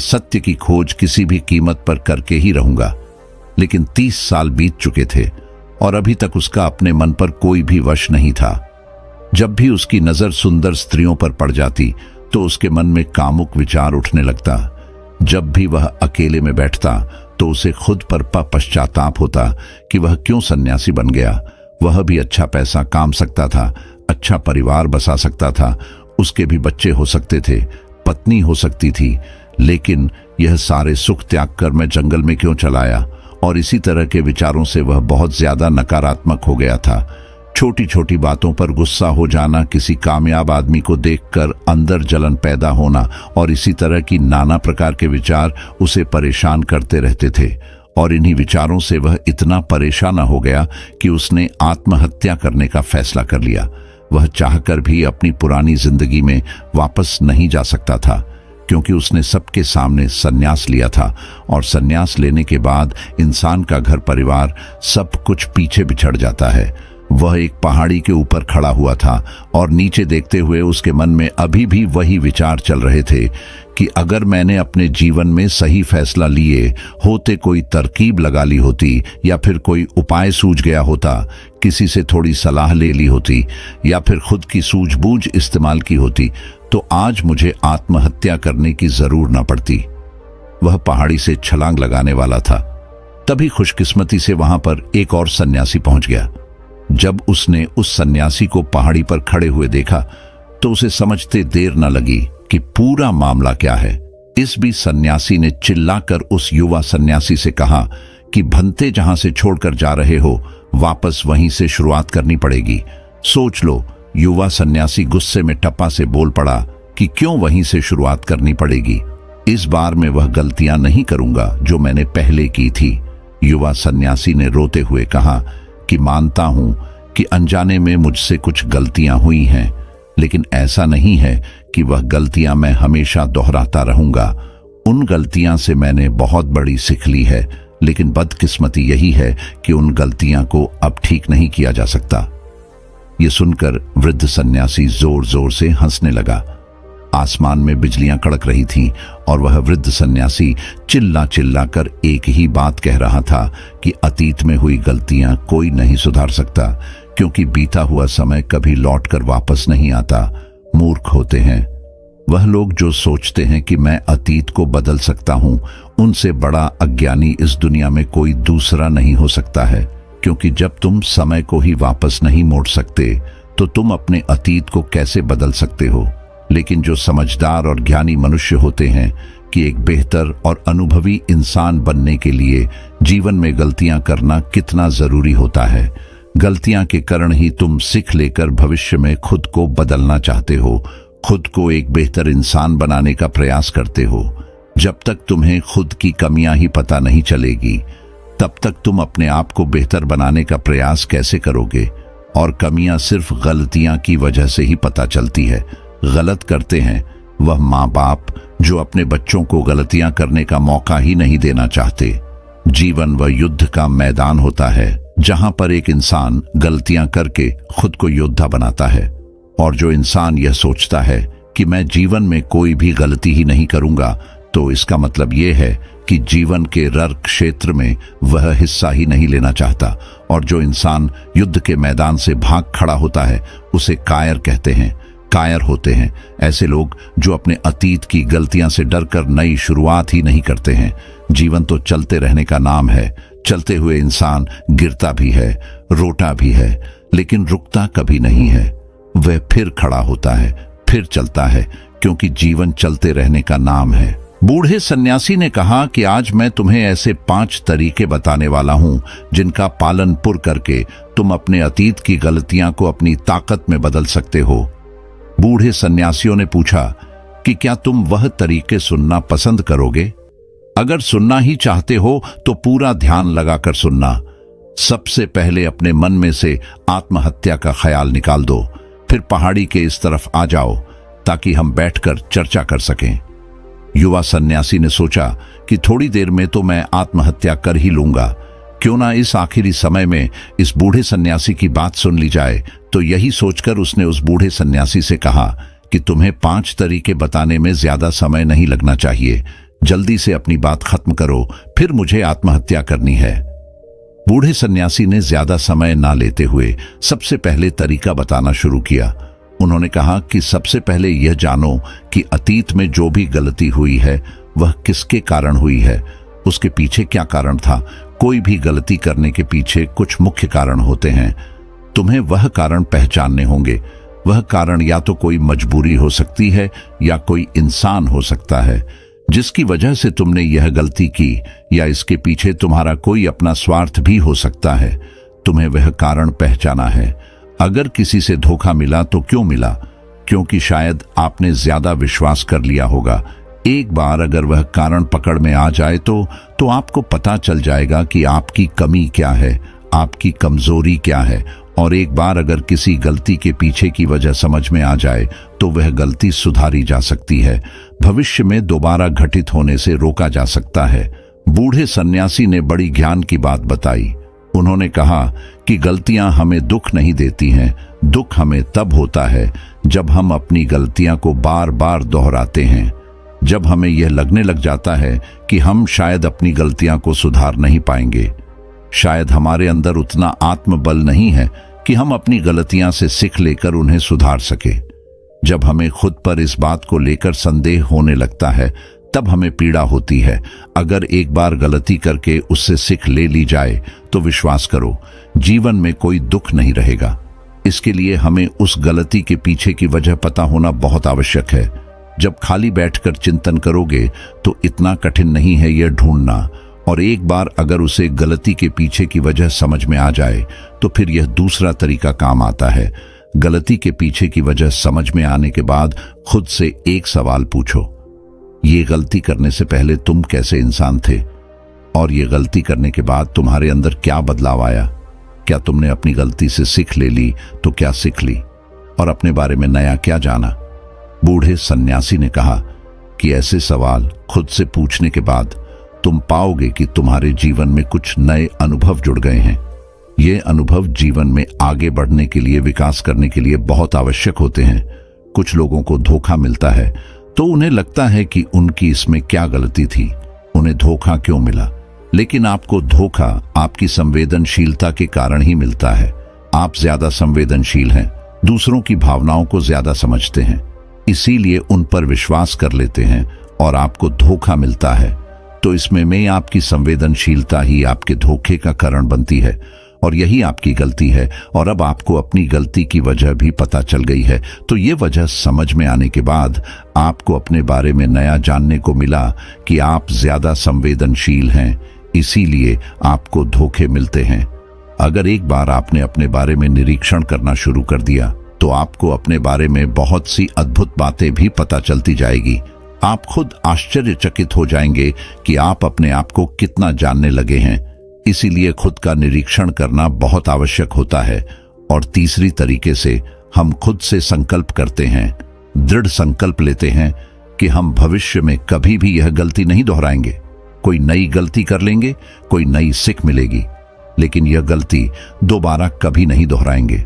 सत्य की खोज किसी भी कीमत पर करके ही रहूंगा। लेकिन 30 साल बीत चुके थे और अभी तक उसका अपने मन पर कोई भी वश नहीं था। जब भी उसकी नजर सुंदर स्त्रियों पर पड़ जाती तो उसके मन में कामुक विचार उठने लगता। जब भी वह अकेले में बैठता तो उसे खुद पर पश्चाताप होता कि वह क्यों सन्यासी बन गया। वह भी अच्छा पैसा काम सकता था, अच्छा परिवार बसा सकता था, उसके भी बच्चे हो सकते थे, पत्नी हो सकती थी, लेकिन यह सारे सुख त्याग कर मैं जंगल में क्यों चला आया। और इसी तरह के विचारों से वह बहुत ज्यादा नकारात्मक हो गया था। छोटी छोटी बातों पर गुस्सा हो जाना, किसी कामयाब आदमी को देखकर अंदर जलन पैदा होना और इसी तरह की नाना प्रकार के विचार उसे परेशान करते रहते थे। और इन्हीं विचारों से वह इतना परेशान हो गया कि उसने आत्महत्या करने का फैसला कर लिया। वह चाहकर भी अपनी पुरानी जिंदगी में वापस नहीं जा सकता था, क्योंकि उसने सबके सामने संन्यास लिया था और संन्यास लेने के बाद इंसान का घर परिवार सब कुछ पीछे बिछड़ जाता है। वह एक पहाड़ी के ऊपर खड़ा हुआ था और नीचे देखते हुए उसके मन में अभी भी वही विचार चल रहे थे कि अगर मैंने अपने जीवन में सही फैसला लिए होते, कोई तरकीब लगा ली होती या फिर कोई उपाय सूझ गया होता, किसी से थोड़ी सलाह ले ली होती या फिर खुद की सूझबूझ इस्तेमाल की होती, तो आज मुझे आत्महत्या करने की जरूरत न पड़ती। वह पहाड़ी से छलांग लगाने वाला था। तभी खुशकिस्मती से वहां पर एक और सन्यासी पहुंच गया। जब उसने उस सन्यासी को पहाड़ी पर खड़े हुए देखा तो उसे समझते देर न लगी कि पूरा मामला क्या है। इस बीच सन्यासी ने चिल्लाकर उस युवा सन्यासी से कहा कि भंते जहां से छोड़कर जा रहे हो वापस वहीं से शुरुआत करनी पड़ेगी। सोच लो। युवा सन्यासी गुस्से में टप्पा से बोल पड़ा कि क्यों वहीं से शुरुआत करनी पड़ेगी, इस बार मैं वह गलतियां नहीं करूंगा जो मैंने पहले की थी। युवा सन्यासी ने रोते हुए कहा कि मानता हूं कि अनजाने में मुझसे कुछ गलतियां हुई हैं, लेकिन ऐसा नहीं है कि वह गलतियां मैं हमेशा दोहराता रहूंगा। उन गलतियां से मैंने बहुत बड़ी सीख ली है, लेकिन बदकिस्मती यही है कि उन गलतियां को अब ठीक नहीं किया जा सकता। ये सुनकर वृद्ध सन्यासी जोर जोर से हंसने लगा। आसमान में बिजलियां कड़क रही थीं और वह वृद्ध सन्यासी चिल्ला चिल्ला कर एक ही बात कह रहा था कि अतीत में हुई गलतियां कोई नहीं सुधार सकता, क्योंकि बीता हुआ समय कभी लौटकर वापस नहीं आता। मूर्ख होते हैं वह लोग जो सोचते हैं कि मैं अतीत को बदल सकता हूं। उनसे बड़ा अज्ञानी इस दुनिया में कोई दूसरा नहीं हो सकता है, क्योंकि जब तुम समय को ही वापस नहीं मोड़ सकते तो तुम अपने अतीत को कैसे बदल सकते हो। लेकिन जो समझदार और ज्ञानी मनुष्य होते हैं कि एक बेहतर और अनुभवी इंसान बनने के लिए जीवन में गलतियां करना कितना जरूरी होता है। गलतियां के कारण ही तुम सीख लेकर भविष्य में खुद को बदलना चाहते हो, खुद को एक बेहतर इंसान बनाने का प्रयास करते हो। जब तक तुम्हें खुद की कमियां ही पता नहीं चलेगी, तब तक तुम अपने आप को बेहतर बनाने का प्रयास कैसे करोगे। और कमियां सिर्फ गलतियां की वजह से ही पता चलती है। गलत करते हैं वह माँ बाप जो अपने बच्चों को गलतियां करने का मौका ही नहीं देना चाहते। जीवन वह युद्ध का मैदान होता है जहां पर एक इंसान गलतियां करके खुद को योद्धा बनाता है। और जो इंसान यह सोचता है कि मैं जीवन में कोई भी गलती ही नहीं करूंगा, तो इसका मतलब यह है कि जीवन के रण क्षेत्र में वह हिस्सा ही नहीं लेना चाहता। और जो इंसान युद्ध के मैदान से भाग खड़ा होता है उसे कायर कहते हैं। कायर होते हैं ऐसे लोग जो अपने अतीत की गलतियां से डरकर नई शुरुआत ही नहीं करते हैं। जीवन तो चलते रहने का नाम है। चलते हुए इंसान गिरता भी है, रोता भी है, लेकिन रुकता कभी नहीं है। वह फिर खड़ा होता है, फिर चलता है, क्योंकि जीवन चलते रहने का नाम है। बूढ़े सन्यासी ने कहा कि आज मैं तुम्हें ऐसे 5 तरीके बताने वाला हूं जिनका पालन पुर करके तुम अपने अतीत की गलतियां को अपनी ताकत में बदल सकते हो। बूढ़े सन्यासियों ने पूछा कि क्या तुम वह तरीके सुनना पसंद करोगे? अगर सुनना ही चाहते हो तो पूरा ध्यान लगाकर सुनना। सबसे पहले अपने मन में से आत्महत्या का ख्याल निकाल दो, फिर पहाड़ी के इस तरफ आ जाओ ताकि हम बैठकर चर्चा कर सकें। युवा सन्यासी ने सोचा कि थोड़ी देर में तो मैं आत्महत्या कर ही लूंगा, क्यों ना इस आखिरी समय में इस बूढ़े सन्यासी की बात सुन ली जाए। तो यही सोचकर उसने उस बूढ़े सन्यासी से कहा कि तुम्हें 5 तरीके बताने में ज्यादा समय नहीं लगना चाहिए, जल्दी से अपनी बात खत्म करो, फिर मुझे आत्महत्या करनी है। बूढ़े सन्यासी ने ज्यादा समय ना लेते हुए सबसे पहले तरीका बताना शुरू किया। उन्होंने कहा कि सबसे पहले यह जानो कि अतीत में जो भी गलती हुई है वह किसके कारण हुई है, उसके पीछे क्या कारण था। कोई भी गलती करने के पीछे कुछ मुख्य कारण होते हैं। तुम्हें वह कारण पहचानने होंगे। वह कारण या तो कोई मजबूरी हो सकती है या कोई इंसान हो सकता है जिसकी वजह से तुमने यह गलती की, या इसके पीछे तुम्हारा कोई अपना स्वार्थ भी हो सकता है। तुम्हें वह कारण पहचाना है। अगर किसी से धोखा मिला तो क्यों मिला? क्योंकि शायद आपने ज्यादा विश्वास कर लिया होगा। एक बार अगर वह कारण पकड़ में आ जाए तो आपको पता चल जाएगा कि आपकी कमी क्या है, आपकी कमजोरी क्या है। और एक बार अगर किसी गलती के पीछे की वजह समझ में आ जाए तो वह गलती सुधारी जा सकती है, भविष्य में दोबारा घटित होने से रोका जा सकता है। बूढ़े सन्यासी ने बड़ी ज्ञान की बात बताई। उन्होंने कहा कि गलतियां हमें दुख नहीं देती हैं, दुख हमें तब होता है जब हम अपनी गलतियां को बार बार दोहराते हैं, जब हमें यह लगने लग जाता है कि हम शायद अपनी गलतियां को सुधार नहीं पाएंगे। शायद हमारे अंदर उतना आत्मबल नहीं है कि हम अपनी गलतियां से सीख लेकर उन्हें सुधार सके। जब हमें खुद पर इस बात को लेकर संदेह होने लगता है तब हमें पीड़ा होती है। अगर एक बार गलती करके उससे सीख ले ली जाए तो विश्वास करो, जीवन में कोई दुख नहीं रहेगा। इसके लिए हमें उस गलती के पीछे की वजह पता होना बहुत आवश्यक है। जब खाली बैठकर चिंतन करोगे तो इतना कठिन नहीं है यह ढूंढना, और एक बार अगर उसे गलती के पीछे की वजह समझ में आ जाए तो फिर यह दूसरा तरीका काम आता है। गलती के पीछे की वजह समझ में आने के बाद खुद से एक सवाल पूछो, ये गलती करने से पहले तुम कैसे इंसान थे, और ये गलती करने के बाद तुम्हारे अंदर क्या बदलाव आया? क्या तुमने अपनी गलती से सीख ले ली तो क्या सीख ली, और अपने बारे में नया क्या जाना? बूढ़े सन्यासी ने कहा कि ऐसे सवाल खुद से पूछने के बाद तुम पाओगे कि तुम्हारे जीवन में कुछ नए अनुभव जुड़ गए हैं। ये अनुभव जीवन में आगे बढ़ने के लिए, विकास करने के लिए बहुत आवश्यक होते हैं। कुछ लोगों को धोखा मिलता है तो उन्हें लगता है कि उनकी इसमें क्या गलती थी, उन्हें धोखा क्यों मिला। लेकिन आपको धोखा आपकी संवेदनशीलता के कारण ही मिलता है। आप ज्यादा संवेदनशील हैं, दूसरों की भावनाओं को ज्यादा समझते हैं, इसीलिए उन पर विश्वास कर लेते हैं और आपको धोखा मिलता है। तो इसमें में आपकी संवेदनशीलता ही आपके धोखे का कारण बनती है, और यही आपकी गलती है। और अब आपको अपनी गलती की वजह भी पता चल गई है, तो ये वजह समझ में आने के बाद आपको अपने बारे में नया जानने को मिला कि आप ज्यादा संवेदनशील हैं, इसीलिए आपको धोखे मिलते हैं। अगर एक बार आपने अपने बारे में निरीक्षण करना शुरू कर दिया तो आपको अपने बारे में बहुत सी अद्भुत बातें भी पता चलती जाएगी। आप खुद आश्चर्यचकित हो जाएंगे कि आप अपने आप को कितना जानने लगे हैं। इसीलिए खुद का निरीक्षण करना बहुत आवश्यक होता है। और तीसरी तरीके से हम खुद से संकल्प करते हैं, दृढ़ संकल्प लेते हैं कि हम भविष्य में कभी भी यह गलती नहीं दोहराएंगे। कोई नई गलती कर लेंगे, कोई नई सीख मिलेगी, लेकिन यह गलती दोबारा कभी नहीं दोहराएंगे।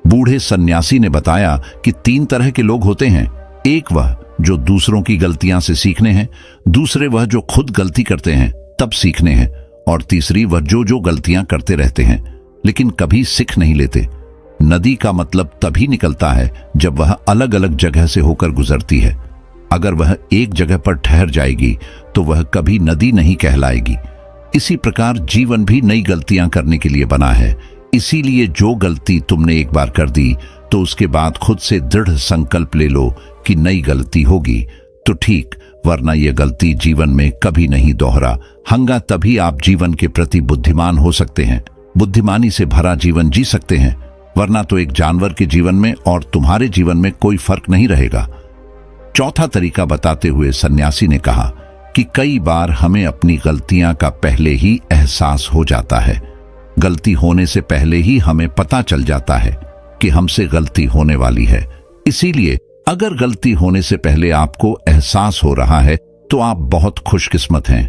बूढ़े सन्यासी ने बताया कि 3 तरह के लोग होते हैं। एक वह जो दूसरों की गलतियां से सीखने हैं, दूसरे वह जो खुद गलती करते हैं तब सीखने हैं, और तीसरी वह जो गलतियां करते रहते हैं लेकिन कभी सीख नहीं लेते। नदी का मतलब तभी निकलता है जब वह अलग अलग जगह से होकर गुजरती है। अगर वह एक जगह पर ठहर जाएगी तो वह कभी नदी नहीं कहलाएगी। इसी प्रकार जीवन भी नई गलतियां करने के लिए बना है। इसीलिए जो गलती तुमने एक बार कर दी तो उसके बाद खुद से दृढ़ संकल्प ले लो कि नई गलती होगी तो ठीक, वरना यह गलती जीवन में कभी नहीं दोहरा हंगा। तभी आप जीवन के प्रति बुद्धिमान हो सकते हैं, बुद्धिमानी से भरा जीवन जी सकते हैं, वरना तो एक जानवर के जीवन में और तुम्हारे जीवन में कोई फर्क नहीं रहेगा। चौथा तरीका बताते हुए सन्यासी ने कहा कि कई बार हमें अपनी गलतियां का पहले ही एहसास हो जाता है। गलती होने से पहले ही हमें पता चल जाता है कि हमसे गलती होने वाली है। इसीलिए अगर गलती होने से पहले आपको एहसास हो रहा है तो आप बहुत खुशकिस्मत हैं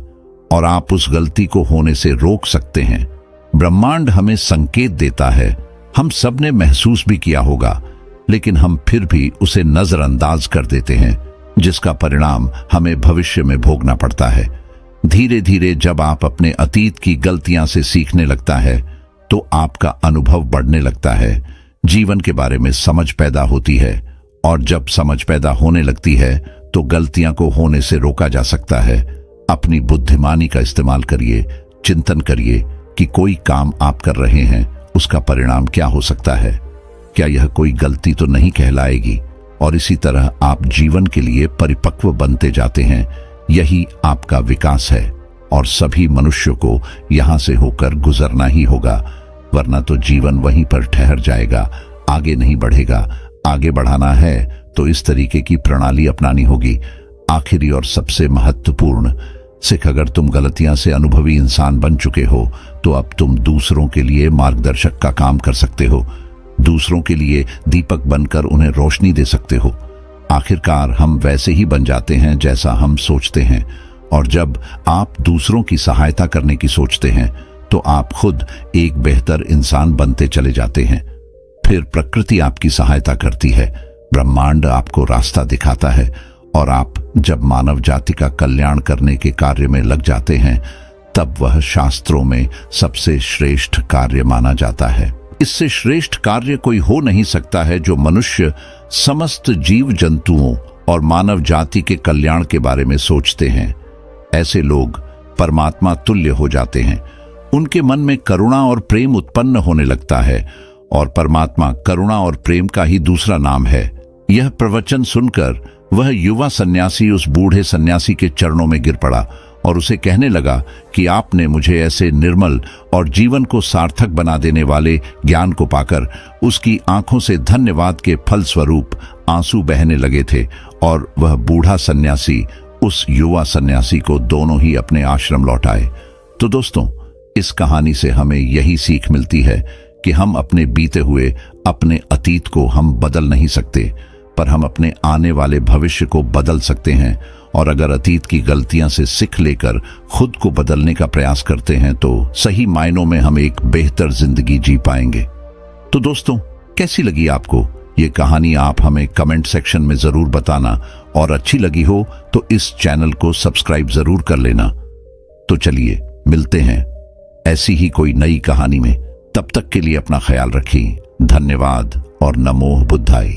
और आप उस गलती को होने से रोक सकते हैं। ब्रह्मांड हमें संकेत देता है, हम सब ने महसूस भी किया होगा, लेकिन हम फिर भी उसे नजरअंदाज कर देते हैं। जिसका परिणाम हमें भविष्य में भोगना पड़ता है। धीरे धीरे जब आप अपने अतीत की गलतियां से सीखने लगता है तो आपका अनुभव बढ़ने लगता है, जीवन के बारे में समझ पैदा होती है, और जब समझ पैदा होने लगती है तो गलतियां को होने से रोका जा सकता है। अपनी बुद्धिमानी का इस्तेमाल करिए, चिंतन करिए कि कोई काम आप कर रहे हैं उसका परिणाम क्या हो सकता है, क्या यह कोई गलती तो नहीं कहलाएगी, और इसी तरह आप जीवन के लिए परिपक्व बनते जाते हैं। यही आपका विकास है और सभी मनुष्यों को यहां से होकर गुजरना ही होगा, वरना तो जीवन वहीं पर ठहर जाएगा, आगे नहीं बढ़ेगा। आगे बढ़ाना है तो इस तरीके की प्रणाली अपनानी होगी। आखिरी और सबसे महत्वपूर्ण सिख, अगर तुम गलतियां से अनुभवी इंसान बन चुके हो तो अब तुम दूसरों के लिए मार्गदर्शक का काम कर सकते हो, दूसरों के लिए दीपक बनकर उन्हें रोशनी दे सकते हो। आखिरकार हम वैसे ही बन जाते हैं जैसा हम सोचते हैं, और जब आप दूसरों की सहायता करने की सोचते हैं तो आप खुद एक बेहतर इंसान बनते चले जाते हैं। फिर प्रकृति आपकी सहायता करती है, ब्रह्मांड आपको रास्ता दिखाता है, और आप जब मानव जाति का कल्याण करने के कार्य में लग जाते हैं तब वह शास्त्रों में सबसे श्रेष्ठ कार्य माना जाता है। इससे श्रेष्ठ कार्य कोई हो नहीं सकता है जो मनुष्य समस्त जीव जंतुओं और मानव जाति के कल्याण के बारे में सोचते हैं। ऐसे लोग परमात्मा तुल्य हो जाते हैं, उनके मन में करुणा और प्रेम उत्पन्न होने लगता है, और परमात्मा करुणा और प्रेम का ही दूसरा नाम है। यह प्रवचन सुनकर वह युवा सन्यासी उस बूढ़े सन्यासी के चरणों में गिर पड़ा और उसे कहने लगा कि आपने मुझे ऐसे निर्मल और जीवन को सार्थक बना देने वाले ज्ञान को पाकर उसकी आंखों से धन्यवाद के फल स्वरूप आंसू बहने लगे थे, और वह बूढ़ा सन्यासी उस युवा सन्यासी को दोनों ही अपने आश्रम लौटाए। तो दोस्तों, इस कहानी से हमें यही सीख मिलती है कि हम अपने बीते हुए अपने अतीत को हम बदल नहीं सकते, पर हम अपने आने वाले भविष्य को बदल सकते हैं। और अगर अतीत की गलतियां से सीख लेकर खुद को बदलने का प्रयास करते हैं तो सही मायनों में हम एक बेहतर जिंदगी जी पाएंगे। तो दोस्तों, कैसी लगी आपको ये कहानी? आप हमें कमेंट सेक्शन में जरूर बताना, और अच्छी लगी हो तो इस चैनल को सब्सक्राइब जरूर कर लेना। तो चलिए मिलते हैं ऐसी ही कोई नई कहानी में। तब तक के लिए अपना ख्याल रखिए। धन्यवाद और नमो बुद्धाय।